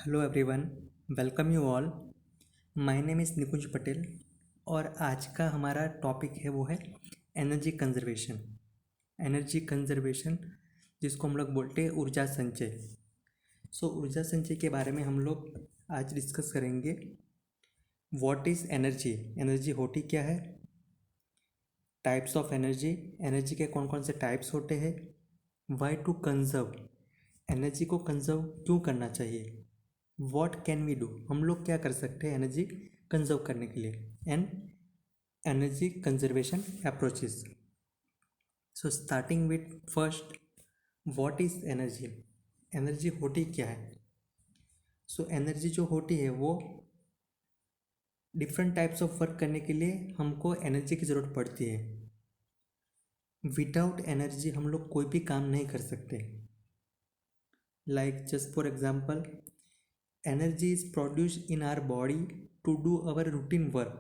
Hello everyone, welcome you all. My name is Nikunj Patel और आज का हमारा टॉपिक है वो है एनर्जी कंजर्वेशन। एनर्जी कंजर्वेशन जिसको हम लोग बोलते हैं ऊर्जा संचय। ऊर्जा संचय के बारे में हम लोग आज डिस्कस करेंगे। व्हाट इज़ एनर्जी, एनर्जी होती क्या है, टाइप्स ऑफ एनर्जी, एनर्जी के कौन कौन से टाइप्स होते हैं, वाई टू कंजर्व, एनर्जी को कंजर्व क्यों करना चाहिए, वॉट कैन वी डू, हम लोग क्या कर सकते हैं एनर्जी कंजर्व करने के लिए, and energy conservation approaches. Starting with first, what is energy, energy होती क्या है। एनर्जी जो होती है वो डिफरेंट टाइप्स ऑफ वर्क करने के लिए हमको एनर्जी की ज़रूरत पड़ती है। विदाउट एनर्जी हम लोग कोई भी काम नहीं कर सकते। Like just for example, energy is produced in our body to do our routine work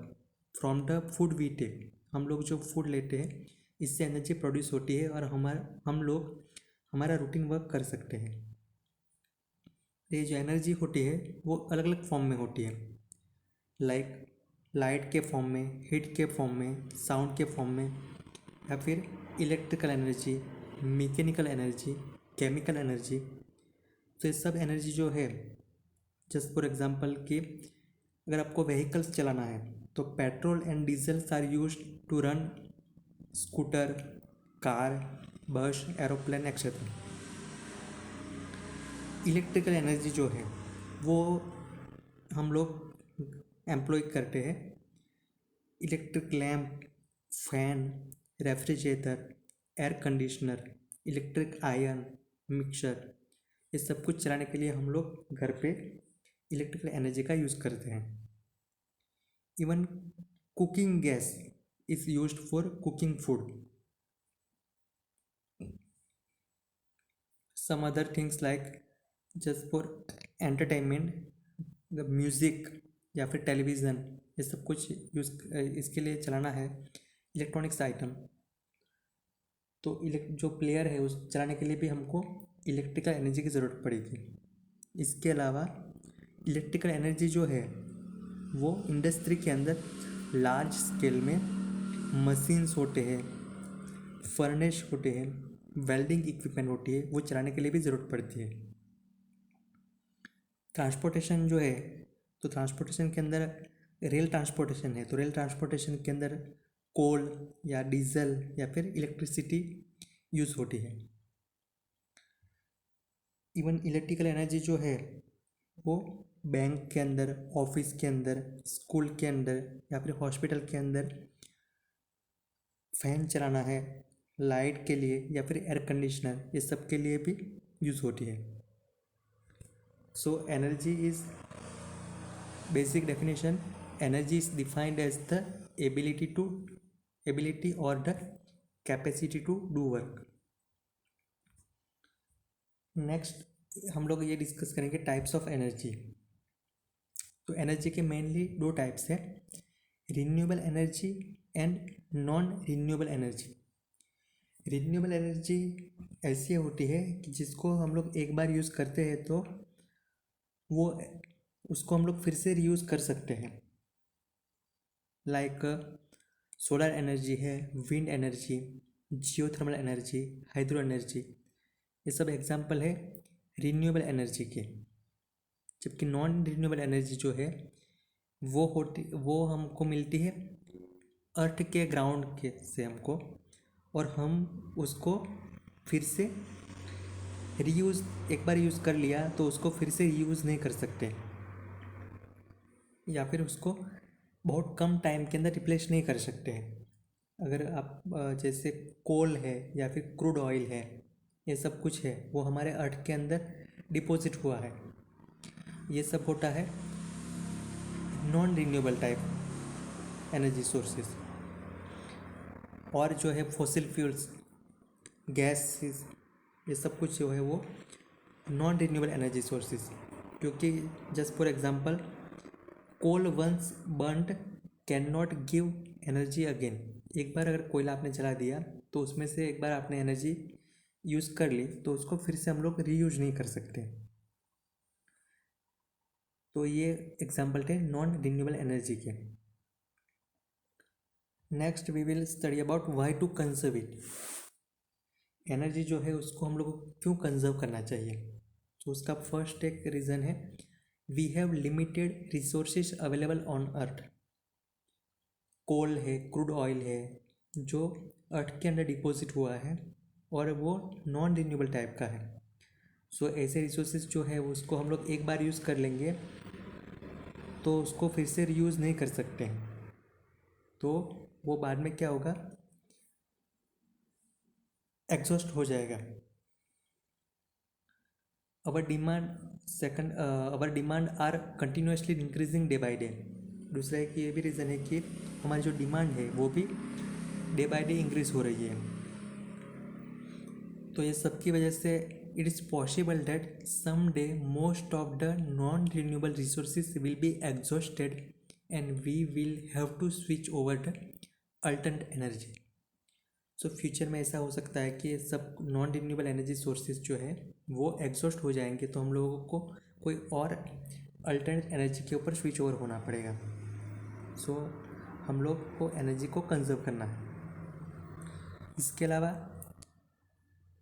from the food we take। हम लोग जो फूड लेते हैं इससे एनर्जी प्रोड्यूस होती है और हम लोग हमारा रूटीन वर्क कर सकते हैं। ये जो एनर्जी होती है वो अलग अलग फॉर्म में होती है, लाइक लाइट के फॉर्म में, हीट के फॉर्म में, साउंड के फॉर्म में, या फिर electrical energy, mechanical energy, chemical energy. तो ये सब एनर्जी जो है, जस्ट फॉर एग्जांपल कि अगर आपको व्हीकल्स चलाना है तो petrol and diesels are use to run scooter, car, bus, aeroplane etcetera. Electrical energy जो है वो हम लोग एम्प्लॉय करते हैं। Electric lamp, fan, refrigerator, air conditioner, electric iron, mixer, ये सब कुछ चलाने के लिए हम लोग घर पे इलेक्ट्रिकल एनर्जी का यूज़ करते हैं। Even cooking gas is used for cooking food. Some other things like just for entertainment, music या फिर टेलीविज़न, ये सब कुछ यूज़ इसके लिए चलाना है इलेक्ट्रॉनिक्स आइटम। तो जो प्लेयर है उस चलाने के लिए भी हमको इलेक्ट्रिकल एनर्जी की ज़रूरत पड़ेगी। इसके अलावा इलेक्ट्रिकल एनर्जी जो है वो इंडस्ट्री के अंदर लार्ज स्केल में मशीन्स होते हैं, फर्नेस होते हैं, वेल्डिंग इक्विपमेंट होती है, वो चलाने के लिए भी ज़रूरत पड़ती है। ट्रांसपोर्टेशन जो है, तो ट्रांसपोर्टेशन के अंदर रेल ट्रांसपोर्टेशन है, तो रेल ट्रांसपोर्टेशन के अंदर कोल या डीजल या फिर इलेक्ट्रिसिटी यूज़ होती है। इवन इलेक्ट्रिकल एनर्जी जो है वो बैंक के अंदर, ऑफिस के अंदर, स्कूल के अंदर या फिर हॉस्पिटल के अंदर फैन चलाना है, लाइट के लिए या फिर एयर कंडीशनर, ये सब के लिए भी यूज़ होती है। Energy is basic definition, energy is defined as the ability और the capacity to do work. Next हम लोग ये डिस्कस करेंगे टाइप्स ऑफ एनर्जी। तो एनर्जी के मेनली दो टाइप्स हैं, renewable energy and non renewable energy. Renewable energy ऐसी होती है कि जिसको हम लोग एक बार यूज़ करते हैं तो वो उसको हम लोग फिर से रीयूज़ कर सकते हैं। लाइक सोलर एनर्जी है, wind energy, geothermal energy, hydro energy, ये सब एग्जांपल है रिन्यूएबल एनर्जी के। जबकि नॉन रिन्यूएबल एनर्जी जो है वो हमको मिलती है अर्थ के ग्राउंड के से हमको, और हम उसको फिर से रीयूज़, एक बार यूज़ कर लिया तो उसको फिर से रीयूज़ नहीं कर सकते, या फिर उसको बहुत कम टाइम के अंदर रिप्लेस नहीं कर सकते हैं। अगर आप जैसे कोल है या फिर क्रूड ऑयल है, ये सब कुछ है वो हमारे अर्थ के अंदर डिपॉजिट हुआ है, ये सब होता है non renewable type energy sources. और जो है फॉसिल फ्यूल्स, गैसेस, ये सब कुछ जो है वो नॉन रिन्यूएबल एनर्जी सोर्सेज। क्योंकि just for example, coal once burned can not give energy again. एक बार अगर कोयला आपने जला दिया तो उसमें से एक बार आपने एनर्जी यूज़ कर ली तो उसको फिर से हम लोग रीयूज नहीं कर सकते। तो ये एग्जाम्पल थे नॉन रिन्यूएबल एनर्जी के। Next we will study about why to conserve it. Energy जो है उसको हम लोग को क्यों कंजर्व करना चाहिए। तो उसका फर्स्ट एक रीज़न है, we have limited resources available on earth. Coal है, क्रूड ऑयल है जो अर्थ के अंदर डिपॉजिट हुआ है और वो नॉन रिन्यूएबल टाइप का है। सो ऐसे रिसोर्सेज जो है उसको हम लोग एक बार यूज़ कर लेंगे तो उसको फिर से रीयूज़ नहीं कर सकते हैं, तो वो बाद में क्या होगा, एग्जॉस्ट हो जाएगा। Our demand are continuously increasing day by day. दूसरा एक ये भी रीज़न है कि हमारी जो डिमांड है वो भी डे बाय डे इंक्रीज हो रही है। तो ये सब की वजह से it is possible that some day most of the non renewable resources will be exhausted and we will have to switch over the alternate energy. So future में ऐसा हो सकता है कि सब नॉन रिन्यूएबल एनर्जी सोर्सेज जो है वो एग्जॉस्ट हो जाएंगे, तो हम लोगों को कोई और अल्टरनेट एनर्जी के ऊपर स्विच ओवर होना पड़ेगा। सो हम लोग को एनर्जी को कंजर्व करना है। इसके अलावा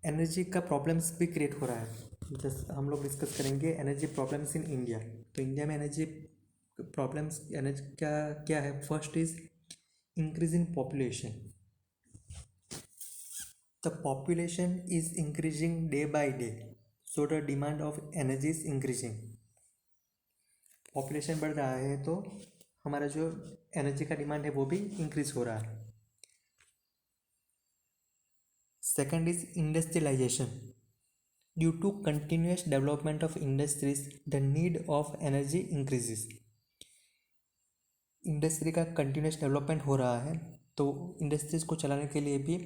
एनर्जी का प्रॉब्लम्स भी क्रिएट हो रहा है। जैसे हम लोग डिस्कस करेंगे एनर्जी प्रॉब्लम्स इन इंडिया। तो इंडिया में एनर्जी प्रॉब्लम्स एनर्जी क्या क्या है। First is increase in population. The population is increasing day by day, so the demand of energy is increasing. Population बढ़ रहा है तो हमारा जो एनर्जी का डिमांड है वो भी इंक्रीज हो रहा है। Second is industrialisation. Due to continuous development of industries the need of energy increases. Industry का कंटिन्यूस डेवलपमेंट हो रहा है तो इंडस्ट्रीज को चलाने के लिए भी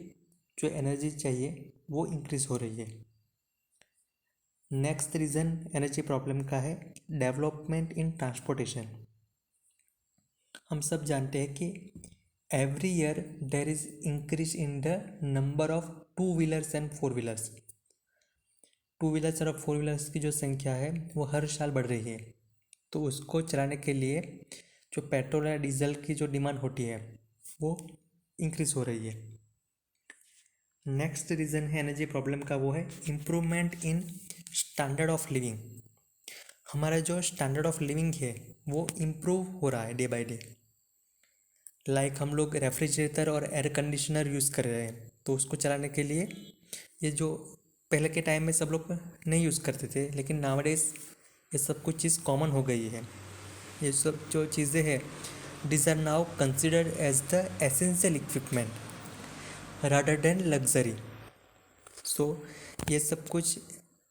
जो एनर्जी चाहिए वो इंक्रीज हो रही है। नेक्स्ट रीज़न एनर्जी प्रॉब्लम का है डेवलपमेंट इन ट्रांसपोर्टेशन। हम सब जानते हैं कि every year there is increase in the number of two wheelers and four wheelers. Two wheelers और फोर व्हीलर्स की जो संख्या है वो हर साल बढ़ रही है, तो उसको चलाने के लिए जो पेट्रोल या डीजल की जो डिमांड होती है वो इंक्रीज हो रही है। नेक्स्ट रीज़न है एनर्जी प्रॉब्लम का, वो है improvement in standard of living. हमारा जो स्टैंडर्ड ऑफ लिविंग है वो इम्प्रूव हो रहा है डे बाय डे। लाइक हम लोग रेफ्रिजरेटर और एयर कंडीशनर यूज़ कर रहे हैं, तो उसको चलाने के लिए ये जो पहले के टाइम में सब लोग नहीं यूज़ करते थे, लेकिन नावडेज ये सब कुछ चीज़ कॉमन हो गई है। ये सब जो चीज़ें हैं this are now considered as the essential equipment rather than luxury. So ये सब कुछ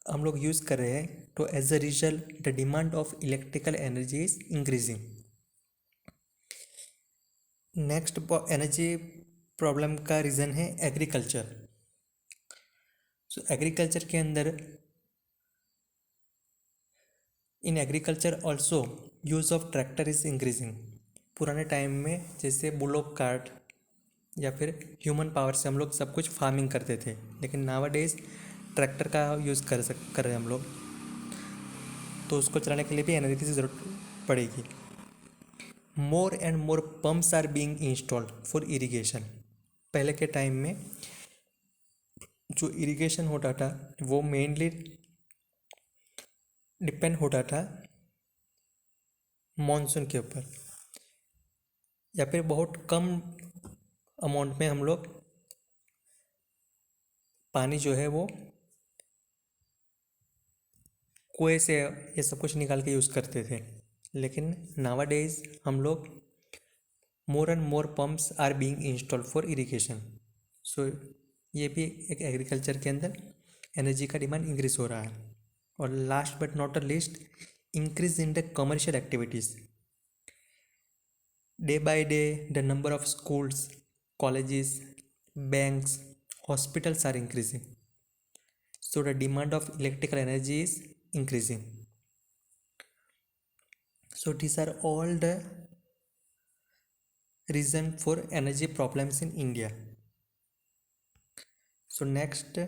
हम लोग यूज़ कर रहे हैं, तो as a result the demand of electrical energy is increasing. Next energy problem का रीज़न है एग्रीकल्चर। सो एग्रीकल्चर के अंदर in agriculture also use of tractor is increasing. पुराने टाइम में जैसे बुलोक कार्ट या फिर ह्यूमन पावर से हम लोग सब कुछ फार्मिंग करते थे, लेकिन नावाडेज ट्रैक्टर का यूज़ कर रहे हैं हम लोग, तो उसको चलाने के लिए भी एनर्जी की ज़रूरत पड़ेगी। More and more pumps are being installed for irrigation. पहले के टाइम में जो इरिगेशन होता था वो मेनली डिपेंड होता था मॉनसून के ऊपर, या फिर बहुत कम अमाउंट में हम लोग पानी जो है वो कुएं से ये सब कुछ निकाल के यूज़ करते थे। लेकिन नावाडेज हम लोग more and more pumps are being installed for irrigation. So ये भी एक एग्रीकल्चर के अंदर एनर्जी का डिमांड इंक्रीज हो रहा है। और last but not the least, increase in the commercial activities. Day by day the number of schools, colleges, banks, hospitals are increasing, so the demand of electrical energy is increasing. So these are all the reason for energy problems in India. So next,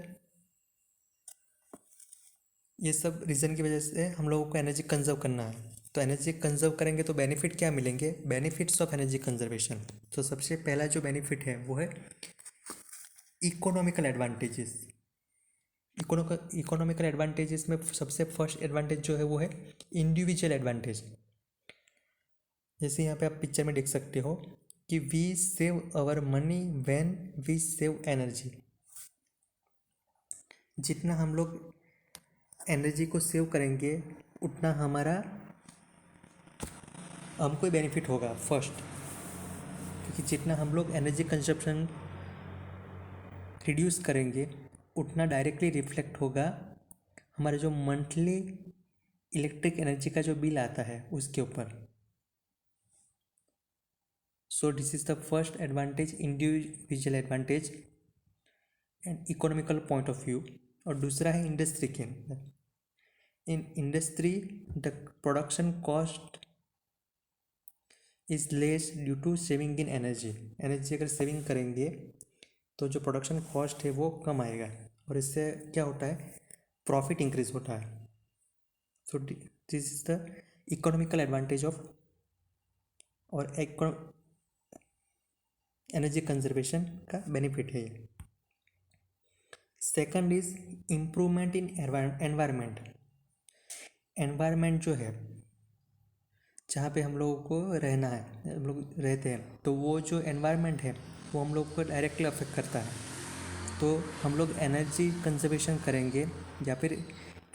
ये सब reason की वजह से हम लोगों को energy conserve करना है। तो एनर्जी कंजर्व करेंगे तो बेनिफिट क्या मिलेंगे, बेनिफिट्स ऑफ एनर्जी कंजर्वेशन। तो सबसे पहला जो बेनिफिट है वो है इकोनॉमिकल एडवांटेजेस। इकोनॉमिकल एडवांटेजेस में सबसे फर्स्ट एडवांटेज जो है वो है इंडिविजुअल एडवांटेज। जैसे यहाँ पे आप पिक्चर में देख सकते हो कि we save our money when we save energy. जितना हम लोग एनर्जी को सेव करेंगे उतना हमको बेनिफिट होगा फर्स्ट, क्योंकि जितना हम लोग एनर्जी कंजप्शन रिड्यूस करेंगे उतना डायरेक्टली रिफ्लेक्ट होगा हमारे जो मंथली इलेक्ट्रिक एनर्जी का जो बिल आता है उसके ऊपर। So this is the first advantage, individual advantage and economical point of view. और दूसरा है इंडस्ट्री के अंदर। In industry the production cost is less due to saving in energy. Energy अगर सेविंग करेंगे तो जो प्रोडक्शन कॉस्ट है वो कम आएगा और इससे क्या होता है, प्रॉफिट इंक्रीज होता है। सो this is the economical advantage of और एनर्जी कंजर्वेशन का बेनिफिट है ये। Second is improvement in environment. Environment जो है जहाँ पे हम लोगों को रहना है, हम लोग रहते हैं, तो वो जो एनवायरनमेंट है वो हम लोग को डायरेक्टली अफेक्ट करता है। तो हम लोग एनर्जी कंजर्वेशन करेंगे या फिर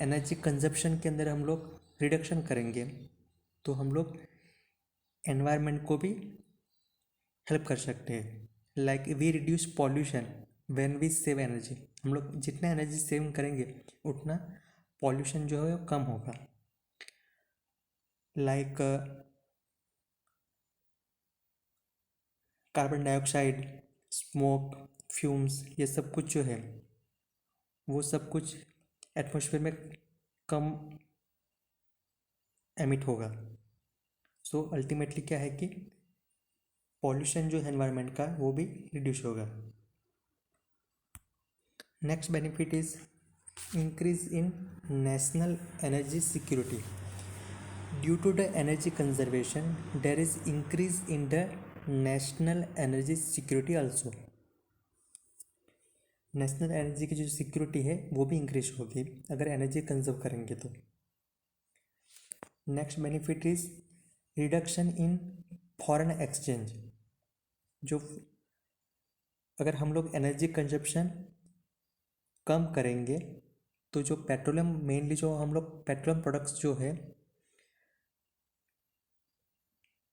एनर्जी कंजप्शन के अंदर हम लोग रिडक्शन करेंगे तो हम लोग एनवायरनमेंट को भी हेल्प कर सकते हैं। Like we reduce pollution when we save energy. हम लोग जितना एनर्जी सेव करेंगे उतना पॉल्यूशन जो है वो कम होगा। Like carbon dioxide, smoke, fumes, ये सब कुछ जो है वो सब कुछ एटमॉस्फेयर में कम एमिट होगा। सो अल्टीमेटली क्या है कि पॉल्यूशन जो है एनवायरनमेंट का वो भी रिड्यूस होगा। Next benefit is increase in national energy security. Due to the energy conservation there is increase in the national energy security also. National energy की जो सिक्योरिटी है वो भी इंक्रीज होगी अगर एनर्जी कंजर्व करेंगे तो। Next benefit is reduction in foreign exchange. जो अगर हम लोग एनर्जी कंजप्शन कम करेंगे तो जो पेट्रोलियम, मेनली जो हम लोग पेट्रोलियम प्रोडक्ट्स जो है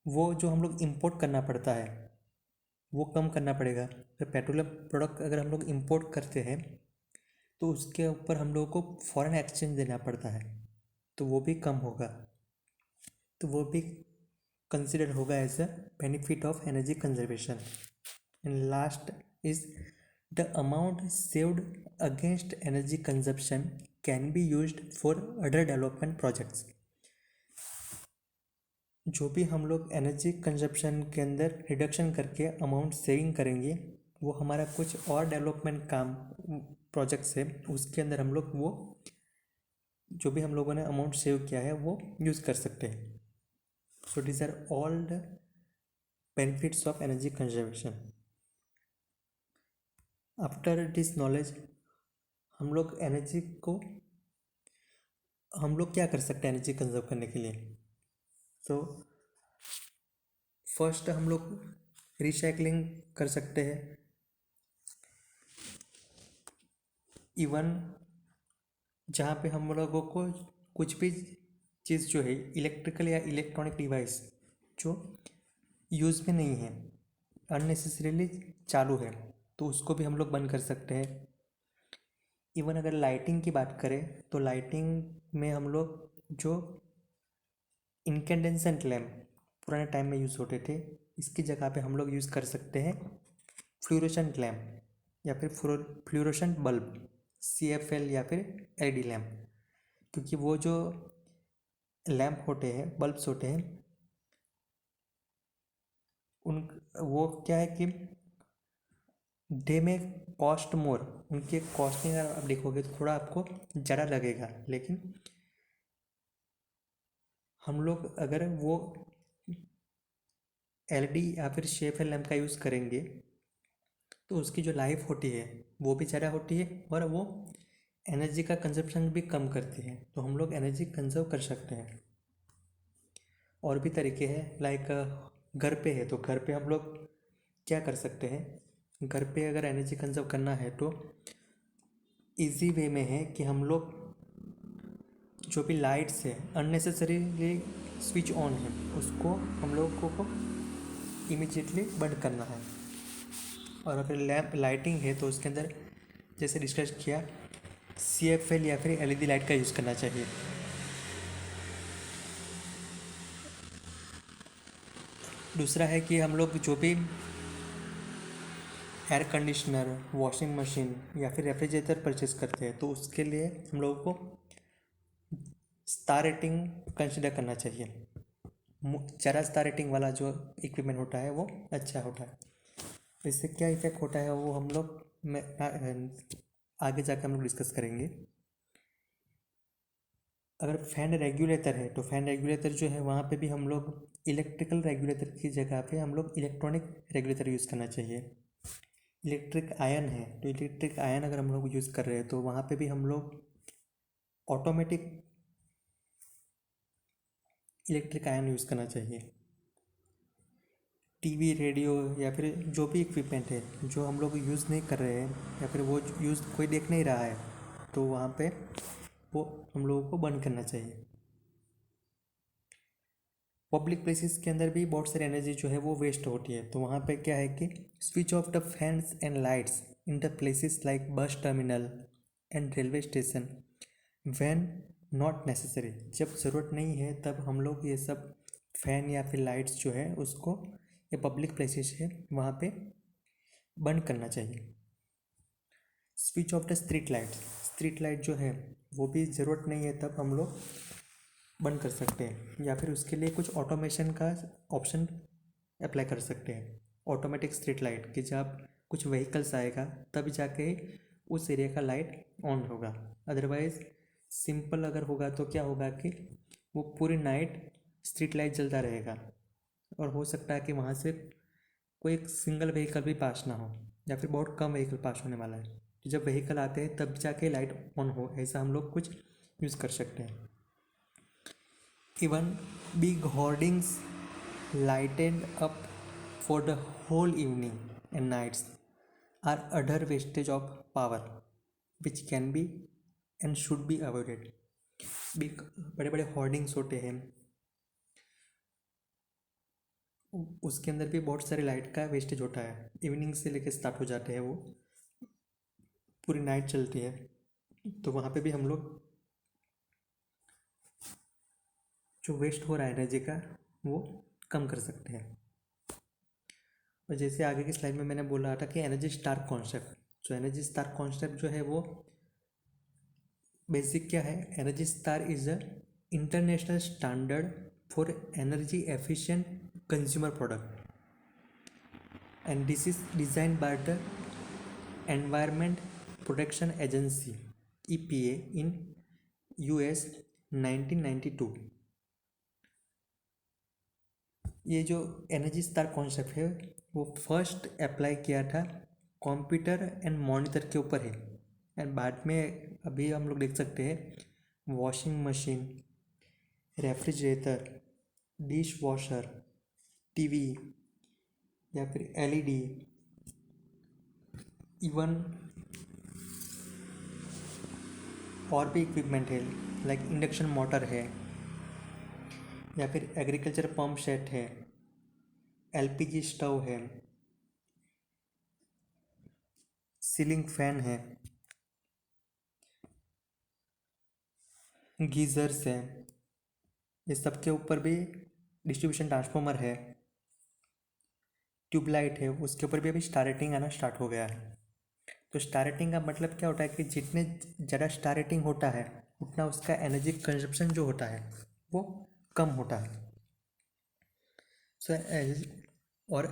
वो जो हम लोग इंपोर्ट करना पड़ता है वो कम करना पड़ेगा। तो पेट्रोलियम प्रोडक्ट अगर हम लोग इंपोर्ट करते हैं तो उसके ऊपर हम लोगों को फॉरेन एक्सचेंज देना पड़ता है, तो वो भी कम होगा। तो वो भी कंसिडर होगा as a benefit of energy conservation. And last is the amount saved against energy consumption can be used for other development projects. जो भी हम लोग एनर्जी कंजप्शन के अंदर रिडक्शन करके अमाउंट सेविंग करेंगे वो हमारा कुछ और डेवलपमेंट काम प्रोजेक्ट्स है उसके अंदर हम लोग वो जो भी हम लोगों ने अमाउंट सेव किया है वो यूज़ कर सकते हैं। So these are all the benefits of energy conservation. After this knowledge हम लोग एनर्जी को हम लोग क्या कर सकते हैं एनर्जी कंजर्व करने के लिए। तो फर्स्ट हम लोग रिसाइकलिंग कर सकते हैं। इवन जहाँ पे हम लोगों को कुछ भी चीज़ जो है इलेक्ट्रिकल या इलेक्ट्रॉनिक डिवाइस जो यूज़ में नहीं है, अननेसेसरीली चालू है, तो उसको भी हम लोग बंद कर सकते हैं। इवन अगर लाइटिंग की बात करें तो लाइटिंग में हम लोग जो इनकेंडेंसेंट लैम्प पुराने टाइम में यूज़ होते थे इसकी जगह पे हम लोग यूज़ कर सकते हैं फ्लोरोसेंट लैम्प या फिर फ्लोरोसेंट बल्ब, CFL या फिर LED लैम्प। क्योंकि वो जो लैम्प होते हैं, बल्ब्स होते हैं, उन वो क्या है कि डे में कॉस्ट मोर, उनके कॉस्टिंग अगर आप देखोगे तो थोड़ा आपको ज़्यादा लगेगा, लेकिन हम लोग अगर वो एलईडी या फिर शेफर लैम्प का यूज़ करेंगे तो उसकी जो लाइफ होती है वो भी ज़्यादा होती है और वो एनर्जी का कंजप्शन भी कम करती है, तो हम लोग एनर्जी कंजर्व कर सकते हैं। और भी तरीके हैं, लाइक घर पे है तो घर पे हम लोग क्या कर सकते हैं, घर पे अगर एनर्जी कंजर्व करना है तो इजी वे में है कि हम लोग जो भी लाइट्स है अननेसेसरीली स्विच ऑन है उसको हम लोगों को इमीडिएटली बंद करना है। और अगर लैम्प लाइटिंग है तो उसके अंदर जैसे डिस्कस किया CFL या फिर LED लाइट का यूज़ करना चाहिए। दूसरा है कि हम लोग जो भी एयर कंडीशनर, वॉशिंग मशीन या फिर रेफ्रिजरेटर परचेस करते हैं तो उसके लिए हम लोगों को स्टार रेटिंग कंसिडर करना चाहिए। ज़्यादा स्टार रेटिंग वाला जो इक्विपमेंट होता है वो अच्छा होता है। इससे क्या इफेक्ट होता है वो हम लोग आगे जाकर हम लोग डिस्कस करेंगे। अगर फ़ैन रेगुलेटर है तो फ़ैन रेगुलेटर जो है वहाँ पे भी हम लोग इलेक्ट्रिकल रेगुलेटर की जगह पे हम लोग इलेक्ट्रॉनिक रेगुलेटर यूज़ करना चाहिए। इलेक्ट्रिक आयन है तो इलेक्ट्रिक आयन अगर हम लोग यूज़ कर रहे हैं तो वहाँ पे भी हम लोग ऑटोमेटिक इलेक्ट्रिक आयन यूज़ करना चाहिए। टीवी, रेडियो या फिर जो भी इक्विपमेंट है जो हम लोग यूज़ नहीं कर रहे हैं या फिर वो यूज़ कोई देख नहीं रहा है तो वहाँ पे वो हम लोगों को बंद करना चाहिए। पब्लिक प्लेसेस के अंदर भी बहुत सारी एनर्जी जो है वो वेस्ट होती है, तो वहाँ पे क्या है कि switch off the fans and lights in the places like bus terminal and railway station when not necessary. जब ज़रूरत नहीं है तब हम लोग ये सब फैन या फिर लाइट्स जो है उसको, ये पब्लिक प्लेसेस है वहाँ पे बंद करना चाहिए। Switch off the street light जो है वो भी ज़रूरत नहीं है तब हम लोग बंद कर सकते हैं, या फिर उसके लिए कुछ ऑटोमेशन का ऑप्शन अप्लाई कर सकते हैं। ऑटोमेटिक स्ट्रीट लाइट कि जब कुछ व्हीकल्स आएगा तब जाके उस एरिया का लाइट ऑन होगा। अदरवाइज़ सिंपल अगर होगा तो क्या होगा कि वो पूरी नाइट स्ट्रीट लाइट जलता रहेगा और हो सकता है कि वहाँ से कोई एक सिंगल व्हीकल भी पास ना हो या फिर बहुत कम व्हीकल पास होने वाला है। तो जब व्हीकल आते हैं तब जाके लाइट ऑन हो, ऐसा हम लोग कुछ यूज़ कर सकते हैं। Even big hoardings lighted up for the whole evening and nights are utter wastage of power which can be and should be avoided. Big बड़े बड़े होर्डिंग्स होते हैं उसके अंदर भी बहुत सारे लाइट का वेस्टेज होता है। इवनिंग से लेकर स्टार्ट हो जाते हैं, वो पूरी नाइट चलती है, तो वहाँ पे भी हम लोग जो वेस्ट हो रहा है एनर्जी का वो कम कर सकते हैं। और जैसे आगे की स्लाइड में मैंने बोला था कि एनर्जी स्टार कॉन्सेप्ट, जो एनर्जी स्टार कॉन्सेप्ट जो है वो बेसिक क्या है, energy star is a international standard for energy efficient consumer product and this is design by the environment protection agency EPA in US 1992। ये जो एनर्जी स्टार कॉन्सेप्ट है वो फर्स्ट अप्लाई किया था कंप्यूटर एंड मॉनिटर के ऊपर है, and बाद में अभी हम लोग देख सकते हैं washing machine, refrigerator, dish washer, TV या फिर LED, इवन और भी इक्विपमेंट है लाइक इंडक्शन मोटर है या फिर एग्रीकल्चर पंप सेट है, LPG स्टोव है, सीलिंग फैन है, गीजर्स है, ये सब के ऊपर भी डिस्ट्रीब्यूशन ट्रांसफार्मर है, ट्यूबलाइट है, उसके ऊपर भी अभी स्टार रेटिंग आना स्टार्ट हो गया है। तो स्टार रेटिंग का मतलब क्या होता है कि जितने ज़्यादा स्टार रेटिंग होता है उतना उसका एनर्जी कंजप्शन जो होता है वो कम होता है। और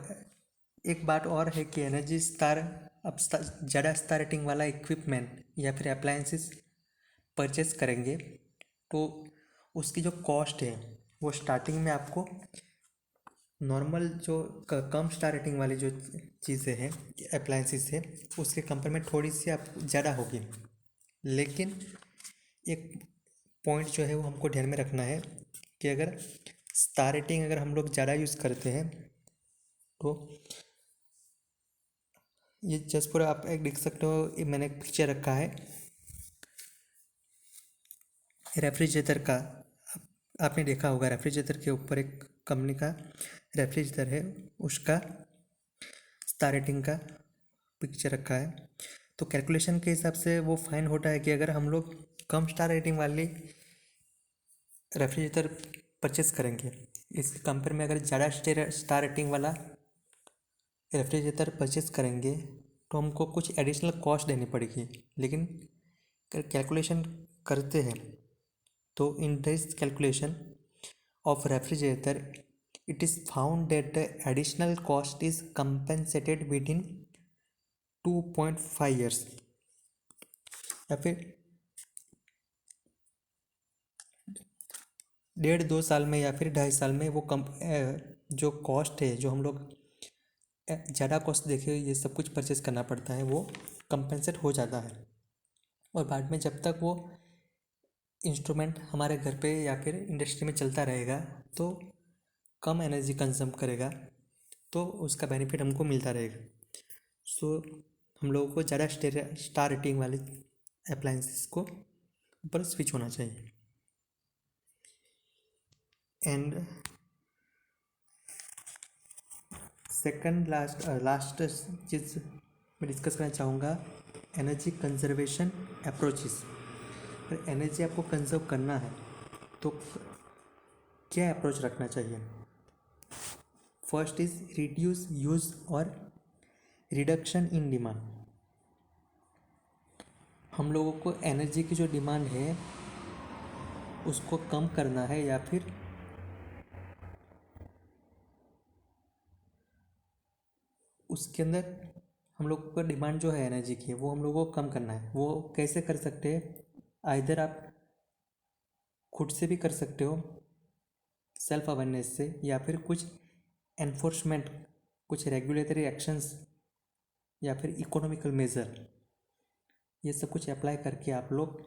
एक बात और है कि एनर्जी स्टार, अब ज़्यादा स्टार रेटिंग वाला इक्विपमेंट या फिर अप्लायंसेस परचेस करेंगे तो उसकी जो कॉस्ट है वो स्टार्टिंग में आपको नॉर्मल जो कम स्टार रेटिंग वाली जो चीज़ें हैं अप्लायंसेस है उसके कंपेयर में थोड़ी सी आप ज़्यादा होगी। लेकिन एक पॉइंट जो है वो हमको ध्यान में रखना है कि अगर स्टार रेटिंग अगर हम लोग ज़्यादा यूज़ करते हैं तो ये जस्ट पूरा आप एक देख सकते हो, ये मैंने एक पिक्चर रखा है रेफ्रिजरेटर का। आपने देखा होगा रेफ्रिजरेटर के ऊपर एक कंपनी का रेफ्रिजरेटर है, उसका स्टार रेटिंग का पिक्चर रखा है। तो कैलकुलेशन के हिसाब से वो फाइन होता है कि अगर हम लोग कम स्टार रेटिंग वाली रेफ्रिजरेटर परचेस करेंगे, इसके कंपेयर में अगर ज़्यादा स्टार रेटिंग वाला रेफ्रिजरेटर परचेस करेंगे तो हमको कुछ एडिशनल कॉस्ट देनी पड़ेगी। लेकिन कैलकुलेशन करते हैं तो in this calculation of refrigerator it is found that the additional cost is compensated within 2.5 years या फिर 1.5-2 साल में या फिर 2.5 साल में वो कम जो कॉस्ट है जो हम लोग ज़्यादा कॉस्ट देखे ये सब कुछ परचेस करना पड़ता है वो कंपेंसेट हो जाता है। और बाद में जब तक वो इंस्ट्रूमेंट हमारे घर पे या फिर इंडस्ट्री में चलता रहेगा तो कम एनर्जी कंज्यूम करेगा, तो उसका बेनिफिट हमको मिलता रहेगा। सो हम लोगों को ज़्यादा स्टार रेटिंग वाले अप्लायंसेस को ऊपर स्विच होना चाहिए। एंड सेकंड लास्ट चीज़ मैं डिस्कस करना चाहूँगा एनर्जी कंजर्वेशन अप्रोचेस। अगर एनर्जी आपको कंजर्व करना है तो क्या अप्रोच रखना चाहिए। फर्स्ट इज रिड्यूस यूज और रिडक्शन इन डिमांड। हम लोगों को एनर्जी की जो डिमांड है उसको कम करना है या फिर उसके अंदर हम लोगों का डिमांड जो है एनर्जी की वो हम लोगों को कम करना है। वो कैसे कर सकते हैं, आइदर आप खुद से भी कर सकते हो सेल्फ अवेयरनेस से, या फिर कुछ एनफोर्समेंट कुछ रेगुलेटरी एक्शंस या फिर इकोनॉमिकल मेजर ये सब कुछ अप्लाई करके आप लोग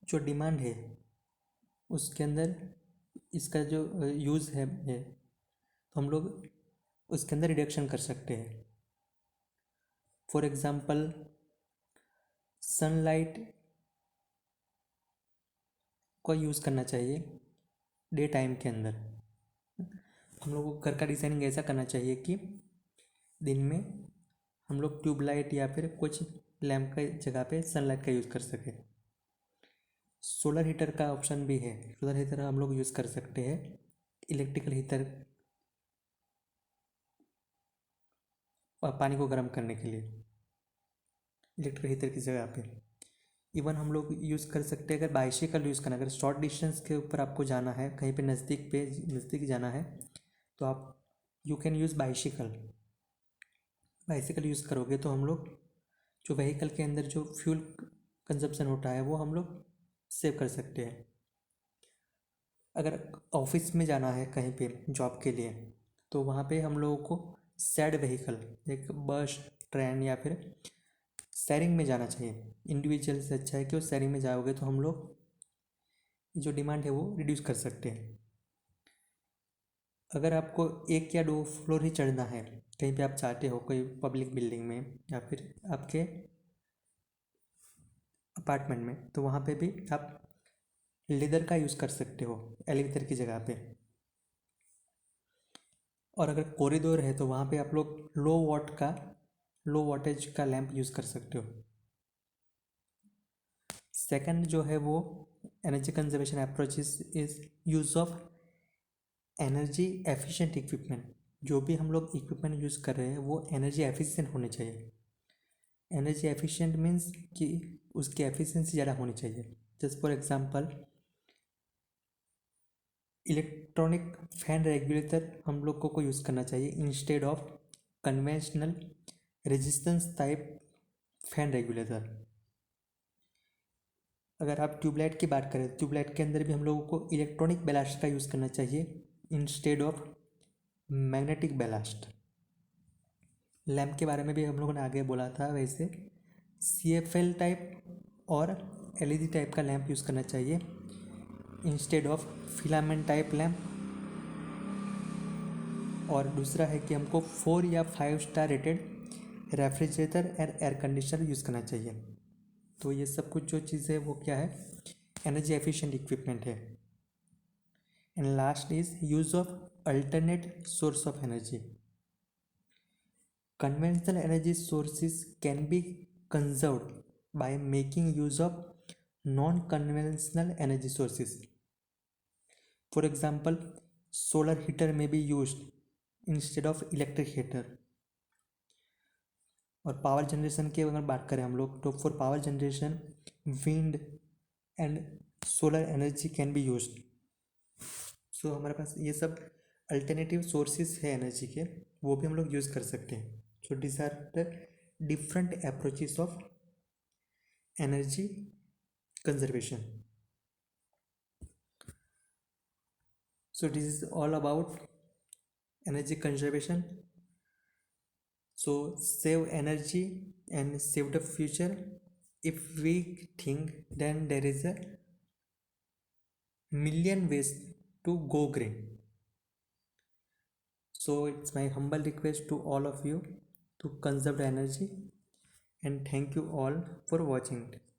जो डिमांड है उसके अंदर इसका जो यूज़ है तो हम लोग उसके अंदर रिडक्शन कर सकते हैं। फॉर एग्ज़ाम्पल सनलाइट को यूज़ करना चाहिए डे टाइम के अंदर। हम लोगों को घर का डिज़ाइनिंग ऐसा करना चाहिए कि दिन में हम लोग ट्यूबलाइट या फिर कुछ लैम्प का जगह पे सनलाइट का यूज़ कर सकें। सोलर हीटर का ऑप्शन भी है, सोलर हीटर हम लोग यूज़ कर सकते हैं इलेक्ट्रिकल हीटर पानी को गर्म करने के लिए इलेक्ट्रिकल हीटर की जगह पे। इवन हम लोग यूज़ कर सकते हैं अगर बाइसिकल यूज़ करना, अगर शॉर्ट डिस्टेंस के ऊपर आपको जाना है कहीं पे नज़दीक जाना है तो आप you can use bicycle. Bicycle use करोगे तो हम लोग जो व्हीकल के अंदर जो फ्यूल कंजप्शन होता है वो हम लोग सेव कर सकते हैं। अगर ऑफिस में जाना है कहीं पे जॉब के लिए तो वहाँ पे हम लोगों को शेयर्ड व्हीकल एक बस ट्रेन या फिर शेयरिंग में जाना चाहिए। इंडिविजुअल से अच्छा है कि वो शेयरिंग में जाओगे तो हम लोग जो डिमांड है वो रिड्यूस कर सकते हैं। अगर आपको 1 या 2 फ्लोर ही चढ़ना है कहीं पे आप चाहते हो कोई पब्लिक बिल्डिंग में या फिर आपके अपार्टमेंट में तो वहाँ पे भी आप लेदर का यूज़ कर सकते हो एलिवेटर की जगह पे। और अगर कॉरिडोर है तो वहाँ पे आप लोग लो वोल्टेज का लैंप यूज़ कर सकते हो। सेकंड जो है वो energy conservation approach is use of energy efficient equipment. जो भी हम लोग इक्विपमेंट यूज़ कर रहे हैं वो एनर्जी एफिशिएंट होने चाहिए। एनर्जी एफिशिएंट मीन्स कि उसकी एफिशिएंसी ज़्यादा होनी चाहिए। Just for example electronic fan regulator हम लोग को यूज़ करना चाहिए instead of conventional resistance type fan regulator. अगर आप ट्यूबलाइट की बात करें, ट्यूबलाइट के अंदर भी हम लोगों को इलेक्ट्रॉनिक बैलास्ट का यूज़ करना चाहिए instead of magnetic ballast. Lamp के बारे में भी हम लोगों ने आगे बोला था, वैसे CFL टाइप और LED टाइप का लैम्प यूज़ करना चाहिए instead of filament type lamp. और दूसरा है कि हमको 4 या 5 star rated refrigerator and air conditioner use करना चाहिए। तो ये सब कुछ जो चीज़ है वो क्या है, एनर्जी एफिशिएंट इक्विपमेंट है। And last is use of alternate source of energy. Conventional energy sources can be conserved by making use of non-conventional energy sources. For example, solar heater may be used instead of electric heater. और power generation की अगर बात करें हम लोग, तो for power generation wind and solar energy can be used. So हमारे पास ये सब अल्टरनेटिव सोर्सेज है एनर्जी के, वो भी हम लोग यूज़ कर सकते हैं। So these are the different approaches of energy conservation. So this is all about energy conservation. So save energy and save the future. If we think, then there is a million ways to go green. So it's my humble request to all of you to conserve energy, and thank you all for watching it.